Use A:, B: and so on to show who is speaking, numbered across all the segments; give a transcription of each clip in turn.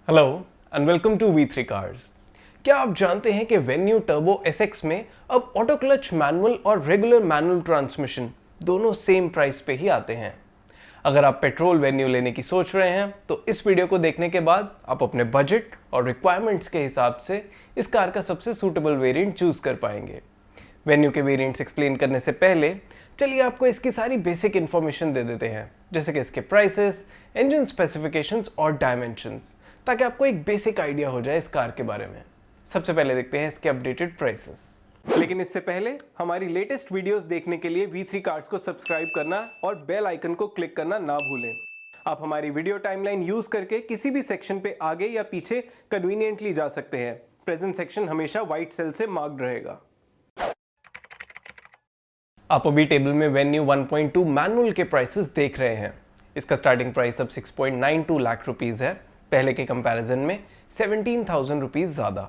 A: Hello and welcome to V3 cars. क्या आप जानते हैं कि वेन्यू टर्बो SX में अब ऑटो क्लच मैनुअल और रेगुलर मैनुअल ट्रांसमिशन दोनों सेम प्राइस पे ही आते हैं। अगर आप पेट्रोल वेन्यू लेने की सोच रहे हैं तो इस वीडियो को देखने के बाद आप अपने बजट और रिक्वायरमेंट्स के हिसाब से इस कार का सबसे सूटेबल वेरिएंट चूज कर पाएंगे। वेन्यू के वेरिएंट्स एक्सप्लेन करने से पहले चलिए आपको इसकी सारी बेसिक इन्फॉर्मेशन दे देते हैं, जैसे कि इसके प्राइसेस, इंजन स्पेसिफिकेशंस और डायमेंशंस, ताकि आपको एक बेसिक आइडिया हो जाए इस कार के बारे में। सबसे पहले देखते हैं इसके अपडेटेड प्राइसेस। लेकिन इससे पहले हमारी लेटेस्ट वीडियोस देखने के लिए V3 कार्स को सब्सक्राइब करना और बेल आइकन को क्लिक करना ना भूलें। आप हमारी वीडियो टाइमलाइन यूज करके किसी भी सेक्शन पे आगे या पीछे कन्वीनियंटली जा सकते हैं। प्रेजेंट सेक्शन हमेशा व्हाइट सेल से मार्क्ड रहेगा। आप अभी टेबल में वेन्यू 1.2 मैनुअल के प्राइसेस देख रहे हैं। इसका स्टार्टिंग प्राइस अब 6.92 लाख रुपीस है, पहले के कंपैरिजन में 17,000 रुपीस ज्यादा।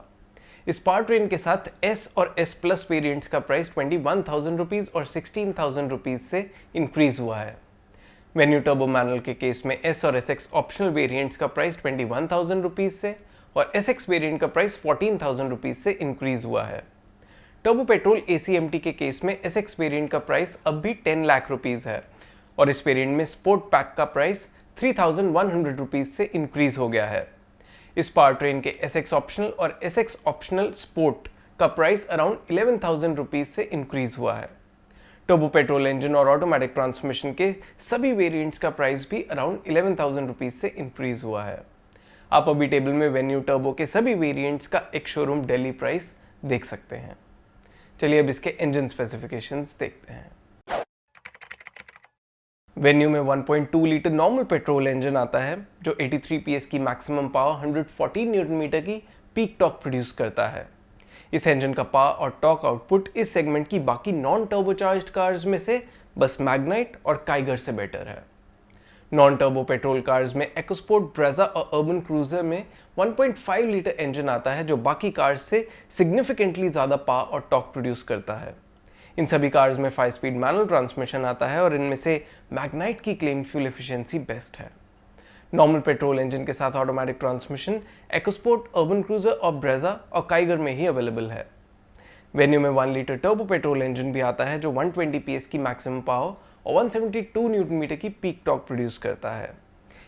A: इस पावर ट्रेन के साथ S और S प्लस वेरिएंट्स का प्राइस 21,000 रुपीस और 16,000 रुपीस से इंक्रीज हुआ है। वेन्यू टर्बो मैनुअल के केस में S और SX ऑप्शनल वेरिएंट्स का प्राइस 21,000 रुपीस से और SX वेरिएंट का प्राइस 14,000 रुपीस से इंक्रीज हुआ है। टर्बो पेट्रोल ACMT के केस में SX वेरिएंट का प्राइस अब भी 10 लाख रुपीस है और इस वेरिएंट में स्पोर्ट पैक का प्राइस 3,100 रुपीस से इंक्रीज हो गया है। इस पावर ट्रेन के SX ऑप्शनल और SX ऑप्शनल स्पोर्ट का प्राइस अराउंड 11,000 रुपीस से इंक्रीज हुआ है। टर्बो पेट्रोल इंजन और ऑटोमेटिक ट्रांसमिशन के सभी वेरिएंट्स का प्राइस भी अराउंड 11,000 रुपीस से इंक्रीज हुआ है। आप अभी टेबल में वेन्यू टर्बो के सभी वेरिएंट्स का एक शोरूम दिल्ली प्राइस देख सकते हैं। चलिए अब इसके इंजन स्पेसिफिकेशंस देखते हैं। वेन्यू में 1.2 लीटर नॉर्मल पेट्रोल इंजन आता है जो 83 PS की मैक्सिमम पावर 114 न्यूटन मीटर की पीक टॉर्क प्रोड्यूस करता है। इस इंजन का पावर और टॉर्क आउटपुट इस सेगमेंट की बाकी नॉन टर्बोचार्ज्ड कार्स में से बस मैग्नाइट और काइगर से बेटर है। नॉन टर्बो पेट्रोल कार्स में EcoSport, ब्रेजा और अर्बन क्रूजर में 1.5 लीटर इंजन आता है जो बाकी कार्स से सिग्निफिकेंटली ज़्यादा पावर और टॉर्क प्रोड्यूस करता है। इन सभी कार्स में 5 स्पीड मैनुअल ट्रांसमिशन आता है और इनमें से मैग्नाइट की क्लेम फ्यूल एफिशिएंसी बेस्ट है। नॉर्मल पेट्रोल इंजन के साथ automatic transmission EcoSport, urban cruiser और ब्रेजा और काइगर में ही अवेलेबल है। वेन्यू में 1 लीटर टर्बो पेट्रोल इंजन भी आता है जो 120 PS की मैक्सिमम पावर और 172 न्यूटन मीटर की पीक टॉर्क प्रोड्यूस करता है।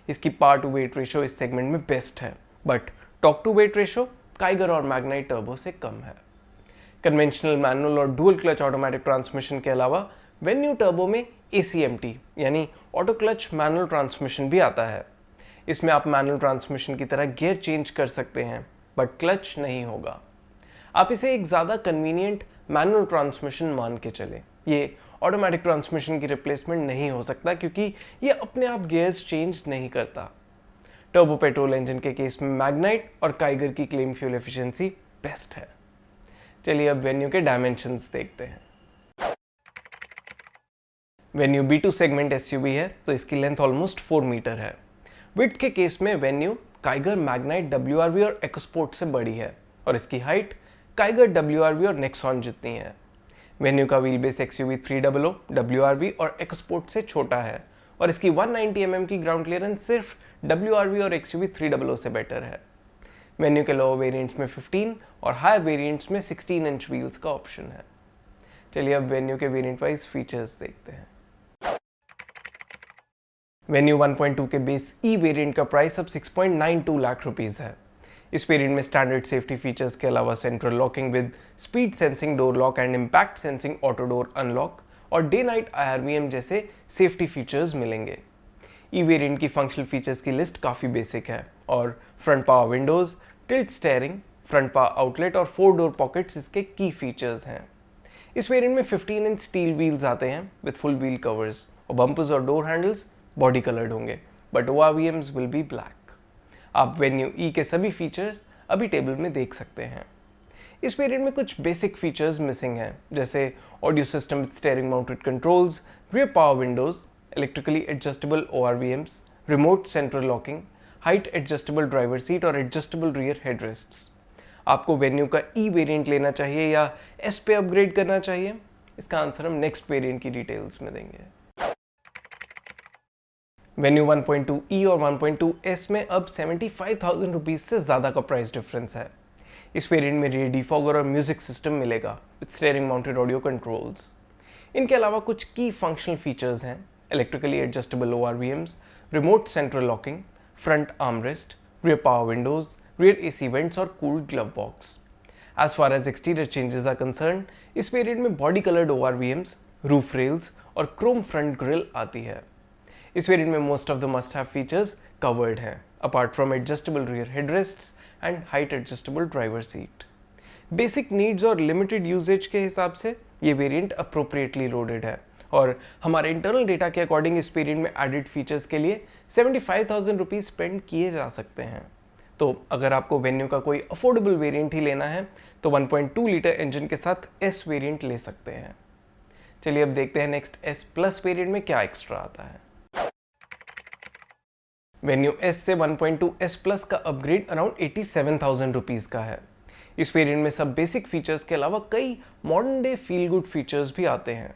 A: इसकी पावर टू वेट रेशो इस सेगमेंट में बेस्ट है, but torque to weight ratio Kiger और मैग्नाइट टर्बो से कम है। कन्वेंशनल मैनुअल और डुअल क्लच ऑटोमेटिक ट्रांसमिशन के अलावा वेन्यू टर्बो में ACMT यानी ऑटो क्लच मैनुअल ट्रांसमिशन भी आता है। इसमें आप मैनुअल ट्रांसमिशन की तरह गियर चेंज कर सकते हैं, बट क्लच नहीं होगा। आप इसे एक ज़्यादा कन्वीनियंट मैनुअल ट्रांसमिशन मान के चलें। ये ऑटोमेटिक ट्रांसमिशन की रिप्लेसमेंट नहीं हो सकता क्योंकि ये अपने आप गियर्स चेंज नहीं करता। टर्बो पेट्रोल इंजन के केस में मैग्नाइट और काइगर की क्लेम फ्यूल एफिशिएंसी बेस्ट है। चलिए अब वेन्यू के डायमेंशंस देखते हैं। वेन्यू B2 सेगमेंट SUV है तो इसकी लेंथ ऑलमोस्ट 4 मीटर है। विड्थ के केस में वेन्यू काइगर, मैग्नाइट, WRV और EcoSport से बड़ी है और इसकी हाइट काइगर, WRV और नेक्सॉन जितनी है। वेन्यू का व्हील बेस XUV 300, WRV और EcoSport से छोटा है और इसकी 190 mm की ग्राउंड क्लियरेंस सिर्फ WRV और XUV 300 से बेटर है। वेन्यू के लोअर वेरिएंट्स में 15 और हायर वेरिएंट्स में 16 इंच व्हील्स का ऑप्शन है। चलिए अब वेन्यू के वेरिएंट वाइज फीचर्स देखते हैं। वेन्यू 1.2 के बेस E वेरिएंट का प्राइस अब 6.92 लाख रुपीस है। इस वेरिएंट में स्टैंडर्ड सेफ्टी फीचर्स के अलावा central locking with speed sensing door lock and impact sensing auto door unlock और डे नाइट IRVM जैसे सेफ्टी फीचर्स मिलेंगे। ई वेरिएंट की फंक्शनल फीचर्स की लिस्ट काफ़ी बेसिक है और front power Windows, tilt steering, front power outlet और 4 door pockets इसके की फीचर्स हैं। इस वेरिएंट में 15 इंच स्टील व्हील्स आते हैं विद फुल व्हील कवर्स और बम्पर्स और डोर हैंडल्स बॉडी कलर्ड होंगे, but ORVMs will be black. आप वेन्यू E के सभी फीचर्स अभी टेबल में देख सकते हैं। इस वेरिएंट में कुछ बेसिक फीचर्स मिसिंग हैं, जैसे audio system with steering mounted controls, rear power Windows, electrically adjustable ORVMs, remote central locking, height adjustable driver seat और एडजस्टेबल रियर हेडरेस्ट्स। आपको वेन्यू का E वेरिएंट लेना चाहिए या S पे अपग्रेड करना चाहिए? इसका आंसर हम नेक्स्ट वेरिएंट की डिटेल्स में देंगे। वेन्यू 1.2e और 1.2s में अब 75,000 रुपीज़ से ज़्यादा का प्राइस डिफरेंस है। इस वेरिएंट में रियर डिफॉगर और म्यूजिक सिस्टम मिलेगा with steering mounted audio controls. इनके अलावा कुछ की फंक्शनल फीचर्स हैं: electrically adjustable ORVMs, remote central locking, front armrest, rear power windows, rear AC vents और cooled glove box. As far as exterior changes are concern, इस variant में body coloured ORVMs, roof rails और chrome front grille आती है। इस variant में most of the must have features covered हैं, apart from adjustable rear headrests and height adjustable driver seat. Basic needs और limited usage के हिसाब से ये वेरिएंट अप्रोप्रिएटली लोडेड है और हमारे इंटरनल डेटा के अकॉर्डिंग इस वेरिएंट में एडेड फीचर्स के लिए 75,000 रुपीज़ स्पेंड किए जा सकते हैं। तो अगर आपको वेन्यू का कोई अफोर्डेबल वेरिएंट ही लेना है तो 1.2 लीटर इंजन के साथ S वेरिएंट ले सकते हैं। चलिए अब देखते हैं नेक्स्ट S प्लस वेरिएंट में क्या एक्स्ट्रा आता है। वेन्यू S से 1.2S प्लस का अपग्रेड अराउंड 87,000 रुपीज़ का है। इस वेरिएंट में सब बेसिक फीचर्स के अलावा कई modern day feel good features भी आते हैं।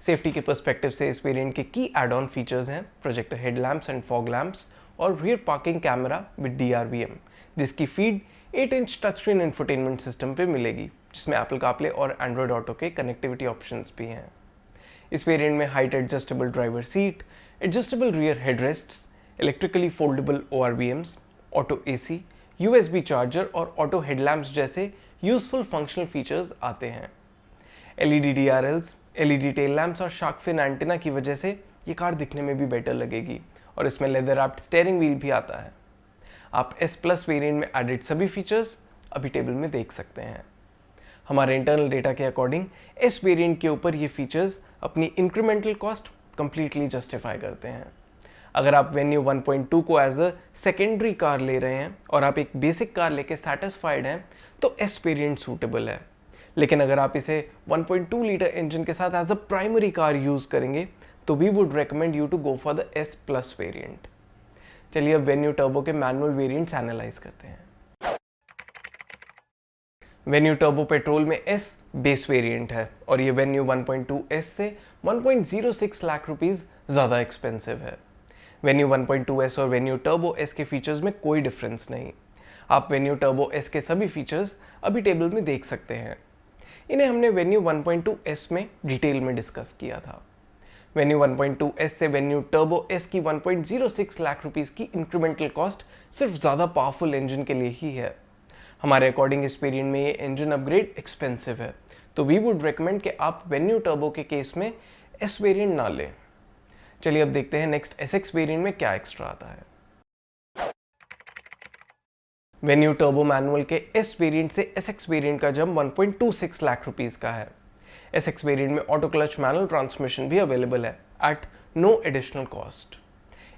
A: सेफ्टी के पर्सपेक्टिव से इस वेरिएंट के की एड ऑन फीचर्स हैं projector headlamps and fog lamps और rear parking camera with DRVM, जिसकी feed 8 inch touch screen infotainment system पे मिलेगी, जिसमें एप्पल कारप्ले और एंड्रॉयड ऑटो के कनेक्टिविटी ऑप्शंस भी हैं। इस वेरिएंट में height adjustable driver seat, adjustable rear headrests, electrically foldable ORVMs, auto AC, USB charger और ऑटो हेडलैम्प्स जैसे यूजफुल फंक्शनल फीचर्स आते हैं। LED DRLs, LED tail lamps और शार्क फिन एंटेना की वजह से ये कार दिखने में भी बेटर लगेगी और इसमें लेदर रैप्ड स्टीयरिंग व्हील भी आता है। आप S प्लस वेरिएंट में एडेड सभी फीचर्स अभी टेबल में देख सकते हैं। हमारे इंटरनल डेटा के अकॉर्डिंग S वेरिएंट के ऊपर ये फीचर्स अपनी इंक्रीमेंटल कॉस्ट कंप्लीटली जस्टिफाई करते हैं। अगर आप वेन्यू 1.2 को एज अ सेकेंडरी कार ले रहे हैं और आप एक बेसिक कार लेके सेटिस्फाइड हैं तो S वेरिएंट सूटेबल है। लेकिन अगर आप इसे 1.2 लीटर इंजन के साथ as a primary car use करेंगे तो we would recommend you to go for the S plus variant. चलिए अब वेन्यू टर्बो के मैनुअल वेरिएंट्स एनालाइज करते हैं। वेन्यू टर्बो पेट्रोल में S बेस वेरिएंट है और ये वेन्यू 1.2S से 1.06 लाख रुपीस ज़्यादा एक्सपेंसिव है। वेन्यू 1.2S और वेन्यू टर्बो S के फीचर्स में कोई डिफरेंस नहीं। आप वेन्यू टर्बो S के सभी फीचर्स अभी टेबल में देख सकते हैं। इन्हें हमने वेन्यू 1.2S में डिटेल में डिस्कस किया था। वेन्यू 1.2S से वेन्यू टर्बो S की 1.06 लाख रुपीस की इंक्रीमेंटल कॉस्ट सिर्फ ज़्यादा पावरफुल इंजन के लिए ही है। हमारे अकॉर्डिंग इस वेरिएंट में ये इंजन अपग्रेड एक्सपेंसिव है, तो वी वुड रेकमेंड कि आप वेन्यू टर्बो के केस में S वेरिएंट ना लें। चलिए अब देखते हैं नेक्स्ट SX वेरिएंट में क्या एक्स्ट्रा आता है। वेन्यू टर्बो मैनुअल के S वेरिएंट से SX वेरिएंट का जंप 1.26 लाख रुपीस का है। SX वेरिएंट में ऑटो क्लच मैनुअल ट्रांसमिशन भी अवेलेबल है एट नो एडिशनल कॉस्ट।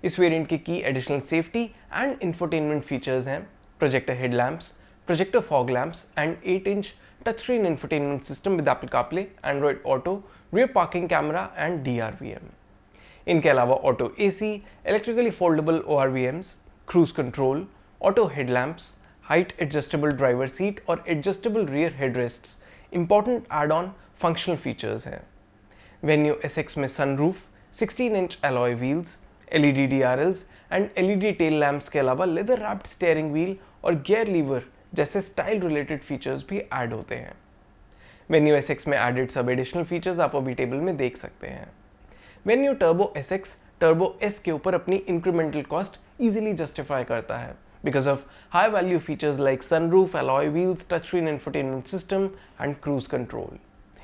A: इस वेरिएंट के key additional safety and infotainment features हैं projector headlamps, projector fog lamps and 8 inch touch screen infotainment system with Apple CarPlay, Android auto, rear parking camera and DRVM। इनके अलावा auto AC, electrically foldable ORVMs, cruise control, auto headlamps, height adjustable driver seat और adjustable rear headrests important add on functional features हैं। Venue SX में sunroof, 16 inch alloy wheels, LED DRLs and LED tail lamps के अलावा leather wrapped steering wheel और gear lever जैसे style related features भी add होते हैं। वेन्यू SX में एडेड सब एडिशनल फीचर्स आप अभी टेबल में देख सकते हैं। Venue turbo SX turbo S के ऊपर अपनी इंक्रीमेंटल कॉस्ट इजीली जस्टिफाई करता है because of high value features like sunroof, alloy wheels, touch screen infotainment system and cruise control.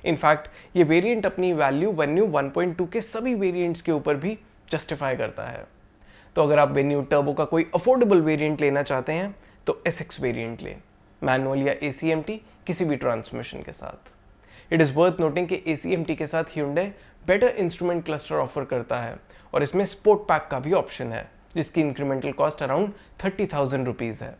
A: In fact ये वेरिएंट अपनी वैल्यू वेन्यू 1.2 के सभी वेरिएंट्स के ऊपर भी जस्टिफाई करता है। तो अगर आप वेन्यू टर्बो का कोई अफोर्डेबल वेरिएंट लेना चाहते हैं तो SX वेरिएंट लें, मैनुअल या ACMT किसी भी ट्रांसमिशन के साथ। इट इज़ वर्थ नोटिंग कि ACMT के साथ Hyundai better instrument cluster offer करता है और इसमें स्पोर्ट पैक का भी ऑप्शन है जिसकी इंक्रीमेंटल कॉस्ट अराउंड 30,000 रुपीज़ है।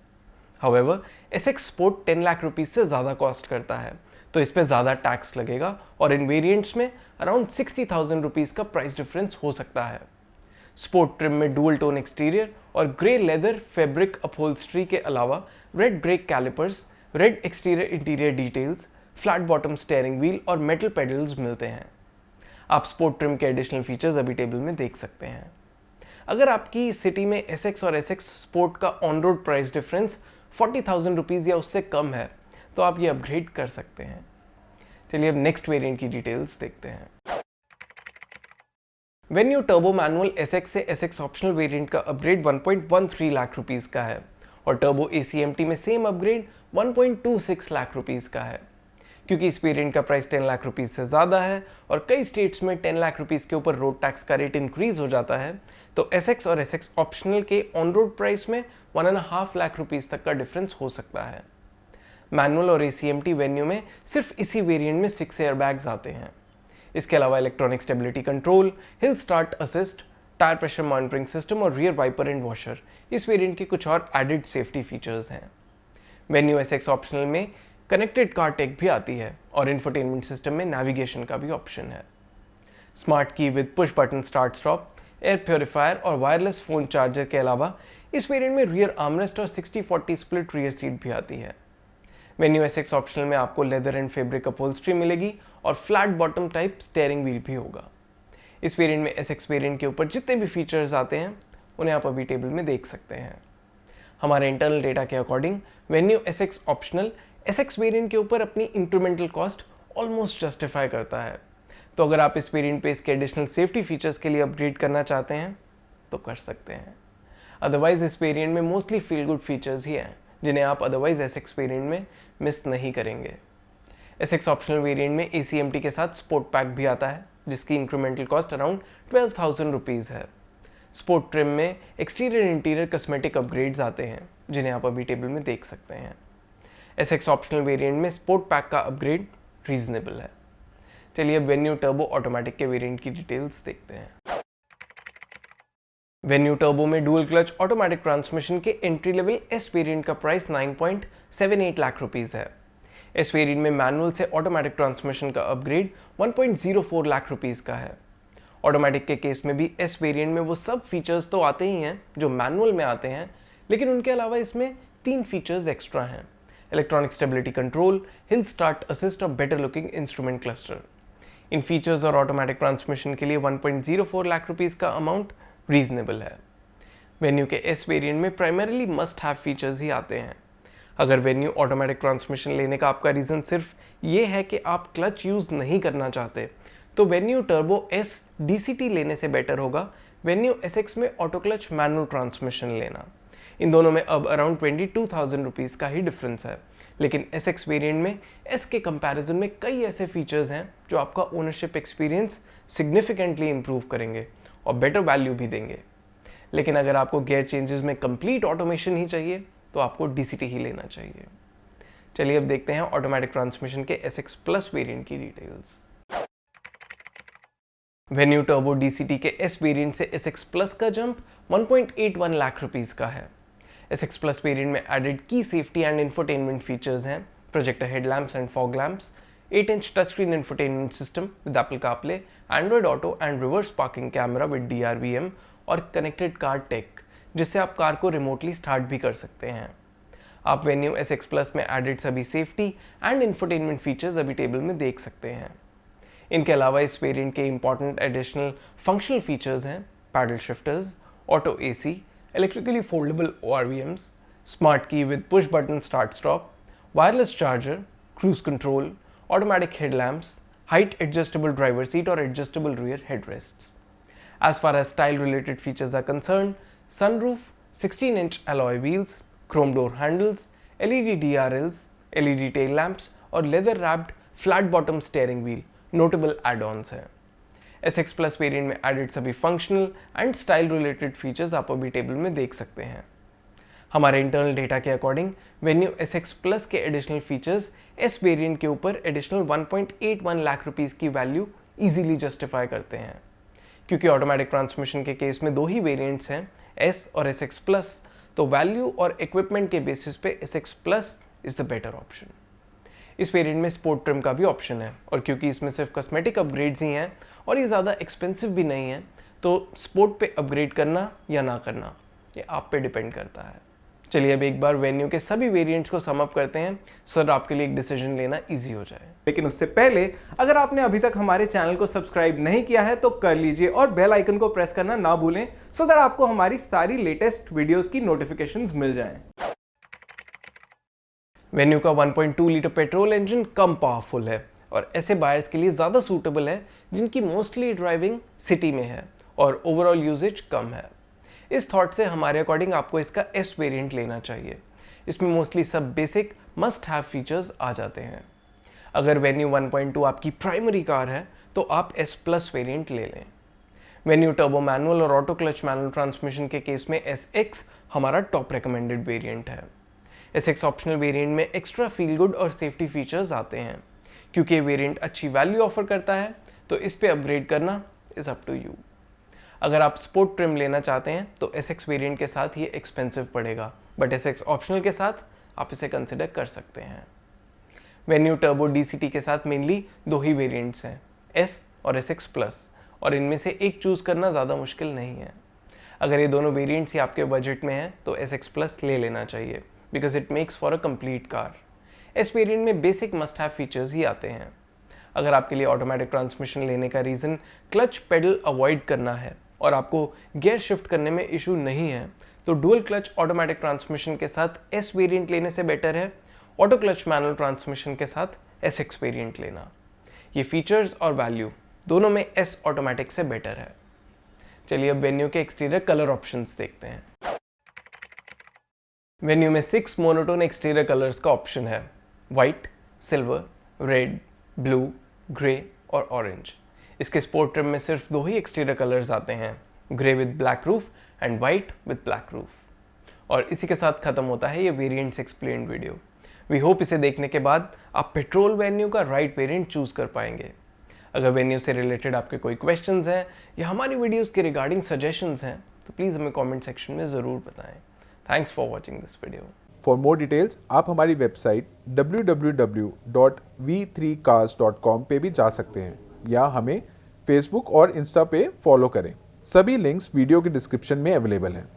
A: However SX sport 10 lakh rupees से ज़्यादा कॉस्ट करता है, तो इस पर ज़्यादा टैक्स लगेगा और इन वेरिएंट्स में अराउंड 60,000 रुपीज़ का प्राइस डिफरेंस हो सकता है। स्पोर्ट ट्रिम में डुअल टोन एक्सटीरियर और ग्रे लेदर फैब्रिक अपहोल्स्ट्री के अलावा red brake calipers, red exterior interior details, flat bottom steering wheel और मेटल पेडल्स मिलते हैं। आप स्पोर्ट ट्रिम के एडिशनल फीचर्स अभी टेबल में देख सकते हैं। अगर आपकी सिटी में SX और SX स्पोर्ट का on road price difference 40,000 rupees या उससे कम है तो आप ये अपग्रेड कर सकते हैं। चलिए अब नेक्स्ट वेरिएंट की डिटेल्स देखते हैं। वेन्यू टर्बो मैनुअल SX से SX ऑप्शनल वेरिएंट का अपग्रेड 1.13 लाख रुपीस का है और टर्बो ACMT में सेम अपग्रेड 1.26 लाख रुपीस का है। क्योंकि इस वेरिएंट का प्राइस 10 लाख रुपीस से ज़्यादा है और कई स्टेट्स में 10 लाख रुपीस के ऊपर रोड टैक्स का रेट इंक्रीज हो जाता है, तो SX और SX ऑप्शनल के ऑन रोड प्राइस में 1.5 लाख रुपीस तक का डिफरेंस हो सकता है। मैनुअल और ACMT वेन्यू में सिर्फ इसी वेरिएंट में 6 एयरबैग्स आते हैं। इसके अलावा electronic stability control, hill start assist, tyre pressure monitoring system और रियर वाइपर एंड वॉशर इस वेरिएंट के कुछ और एडिड सेफ्टी फीचर्स हैं। वेन्यू SX ऑप्शनल में कनेक्टेड कार टेक भी आती है और इंफोटेनमेंट सिस्टम में नेविगेशन का भी ऑप्शन है। Smart key with push button start stop, air purifier और वायरलेस फ़ोन चार्जर के अलावा इस वेरिएंट में रियर आर्मरेस्ट और 60-40 स्प्लिट रियर सीट भी आती है। वेन्यू SX ऑप्शनल में आपको लेदर एंड फैब्रिक अपहोल्स्ट्री मिलेगी और flat bottom type steering wheel भी होगा। इस वेरिएंट में SX वेरिएंट के ऊपर जितने भी फीचर्स आते हैं उन्हें आप अभी टेबल में देख सकते हैं। हमारे इंटरनल डेटा के according venue SX optional SX variant के ऊपर अपनी इंक्रीमेंटल कॉस्ट ऑलमोस्ट जस्टिफाई करता है। तो अगर आप इस वेरिएंट पे इसके एडिशनल सेफ्टी फीचर्स के लिए अपग्रेड करना चाहते हैं तो कर सकते हैं। अदरवाइज इस वेरिएंट में मोस्टली फील गुड फीचर्स ही हैं जिन्हें आप अदरवाइज SX वेरिएंट में मिस नहीं करेंगे। SX ऑप्शनल वेरिएंट में ACMT के साथ स्पोर्ट पैक भी आता है जिसकी इंक्रीमेंटल कॉस्ट अराउंड 12,000 रुपीज़ है। स्पोर्ट ट्रिम में एक्सटीरियर इंटीरियर कॉस्मेटिक अपग्रेड्स आते हैं जिन्हें आप अभी टेबल में देख सकते हैं। SX ऑप्शनल वेरिएंट में स्पोर्ट पैक का अपग्रेड रीजनेबल है। चलिए अब वेन्यू टर्बो ऑटोमेटिक के वेरिएंट की डिटेल्स देखते हैं। वेन्यू टर्बो में डुअल क्लच ऑटोमेटिक ट्रांसमिशन के एंट्री लेवल S वेरिएंट का प्राइस 9.78 लाख रुपीस है। इस वेरिएंट में मैनुअल से ऑटोमेटिक ट्रांसमिशन का अपग्रेड 1.04 लाख रुपीस का है। ऑटोमेटिक के केस में भी S वेरिएंट में वो सब फीचर्स तो आते ही हैं जो मैनुअल में आते हैं, लेकिन उनके अलावा इसमें 3 फीचर्स एक्स्ट्रा हैं: electronic stability control, hill start assist और बेटर लुकिंग इंस्ट्रूमेंट क्लस्टर। इन फीचर्स और ऑटोमेटिक ट्रांसमिशन के लिए 1.04 लाख रुपीस का अमाउंट रीजनेबल है। वेन्यू के S वेरिएंट में प्राइमरीली मस्ट हैव फीचर्स ही आते हैं। अगर वेन्यू ऑटोमेटिक ट्रांसमिशन लेने का आपका रीज़न सिर्फ ये है कि आप क्लच यूज़ नहीं करना चाहते, तो वेन्यू टर्बो S DCT लेने से बेटर होगा वेन्यू SX में ऑटो क्लच मैनुअल ट्रांसमिशन लेना। इन दोनों में अब अराउंड 22,000 रुपीज़ का ही डिफरेंस है, लेकिन SX वेरिएंट में S के कंपैरिजन में कई ऐसे फीचर्स हैं जो आपका ओनरशिप एक्सपीरियंस सिग्निफिकेंटली इंप्रूव करेंगे और बेटर वैल्यू भी देंगे। लेकिन अगर आपको गियर चेंजेस में कंप्लीट ऑटोमेशन ही चाहिए तो आपको DCT ही लेना चाहिए। चलिए अब देखते हैं ऑटोमेटिक ट्रांसमिशन के SX प्लस वेरिएंट की डिटेल्स। वेन्यू टर्बो DCT के S वेरिएंट से SX प्लस का जंप 1.81 लाख रुपीस का है। SX प्लस वेरिएंट में एडेड की सेफ्टी एंड इंफोटेनमेंट फीचर्स हैं: projector headlamps and fog lamps, 8-inch touch screen infotainment system with Apple CarPlay, Android auto and reverse parking camera with DRVM और connected car take, जिससे आप car को remotely start भी कर सकते हैं। आप वेन्यू SX प्लस में एडेड सभी सेफ्टी एंड इंफोटेनमेंट फीचर्स अभी टेबल में देख सकते हैं। इनके अलावा इस वेरिएंट के इंपॉर्टेंट एडिशनल फंक्शनल फीचर्स हैं: paddle shifters, auto AC, electrically foldable ORVMs, smart key with push button start stop, wireless charger, cruise control, automatic headlamps, height adjustable driver seat or adjustable rear headrests. As far as style related features are concerned, sunroof, 16-inch alloy wheels, chrome door handles, LED DRLs, LED tail lamps और leather wrapped flat bottom steering wheel notable add-ons हैं। SX Plus variant में added सभी functional and style related features आप अभी table में देख सकते हैं। हमारे इंटरनल डेटा के अकॉर्डिंग वेन्यू SX Plus के एडिशनल फीचर्स S वेरिएंट के ऊपर एडिशनल 1.81 लाख रुपीस की वैल्यू इजीली जस्टिफाई करते हैं। क्योंकि ऑटोमेटिक ट्रांसमिशन के केस में 2 ही वेरिएंट्स हैं, S और SX Plus, तो वैल्यू और इक्विपमेंट के बेसिस पे SX Plus is the better option. इस वेरिएंट में स्पोर्ट ट्रिम का भी ऑप्शन है और क्योंकि इसमें सिर्फ कॉस्मेटिक अपग्रेड्स ही हैं और ये ज़्यादा एक्सपेंसिव भी नहीं है, तो स्पोर्ट पे अपग्रेड करना या ना करना ये आप पे डिपेंड करता है। चलिए अब एक बार वेन्यू के सभी वेरिएंट्स को सम अप करते हैं सो दैट आपके लिए एक डिसीजन लेना इजी हो जाए।
B: लेकिन उससे पहले अगर आपने अभी तक हमारे चैनल को सब्सक्राइब नहीं किया है तो कर लीजिए और बेल आइकन को प्रेस करना ना भूलें सो दैट आपको हमारी सारी लेटेस्ट वीडियोस की नोटिफिकेशंस मिल जाएं।
A: वेन्यू का 1.2 लीटर पेट्रोल इंजन कम पावरफुल है और ऐसे बायर्स के लिए ज़्यादा सूटेबल है जिनकी मोस्टली ड्राइविंग सिटी में है और ओवरऑल यूजेज कम है। इस थॉट से हमारे अकॉर्डिंग आपको इसका एस वेरिएंट लेना चाहिए। इसमें मोस्टली सब बेसिक मस्ट हैव फीचर्स आ जाते हैं। अगर वेन्यू 1.2 आपकी प्राइमरी कार है तो आप एस प्लस वेरिएंट ले लें। वेन्यू टर्बो मैनुअल और ऑटो क्लच मैनुअल ट्रांसमिशन के केस में SX हमारा टॉप रिकमेंडेड वेरिएंट है। SX ऑप्शनल वेरिएंट में एक्स्ट्रा फील गुड और सेफ्टी फीचर्स आते हैं। क्योंकि ये वेरिएंट अच्छी वैल्यू ऑफर करता है तो इस पे अपग्रेड करना इज अप टू यू। अगर आप स्पोर्ट ट्रिम लेना चाहते हैं तो SX वेरिएंट के साथ ये एक्सपेंसिव पड़ेगा, बट SX ऑप्शनल के साथ आप इसे कंसिडर कर सकते हैं। वेन्यू टर्बो DCT के साथ मेनली दो ही वेरिएंट्स हैं, S और SX प्लस, और इनमें से एक चूज़ करना ज़्यादा मुश्किल नहीं है। अगर ये दोनों वेरिएंट्स ही आपके बजट में हैं तो SX प्लस ले लेना चाहिए because it makes for a complete car. S variant में बेसिक मस्ट हैव फीचर्स ही आते हैं। अगर आपके लिए ऑटोमेटिक ट्रांसमिशन लेने का रीज़न क्लच पेडल अवॉइड करना है और आपको गियर शिफ्ट करने में इशू नहीं है तो डुअल क्लच ऑटोमेटिक ट्रांसमिशन के साथ S वेरिएंट लेने से बेटर है ऑटो क्लच मैनुअल ट्रांसमिशन के साथ SX वेरिएंट लेना। ये फीचर्स और वैल्यू दोनों में S ऑटोमेटिक से बेटर है। चलिए अब वेन्यू के एक्सटीरियर कलर ऑप्शंस देखते हैं। वेन्यू में 6 मोनोटोन एक्सटीरियर कलर्स का ऑप्शन है, white, silver, red, blue, grey और ऑरेंज। इसके स्पोर्ट ट्रिम में सिर्फ दो ही एक्सटीरियर कलर्स आते हैं, grey with black roof and white with black roof. और इसी के साथ खत्म होता है ये variants explained video. We hope इसे देखने के बाद आप पेट्रोल वेन्यू का राइट वेरिएंट चूज कर पाएंगे। अगर वेन्यू से रिलेटेड आपके कोई क्वेश्चंस हैं या हमारी वीडियोस के रिगार्डिंग सजेशंस हैं तो प्लीज़ हमें कमेंट सेक्शन में ज़रूर बताएं। Thanks for watching this video.
C: For more details आप हमारी वेबसाइट www.v3cars.com पे भी जा सकते हैं या हमें फेसबुक और इंस्टा पे फॉलो करें। सभी लिंक्स वीडियो के डिस्क्रिप्शन में अवेलेबल हैं।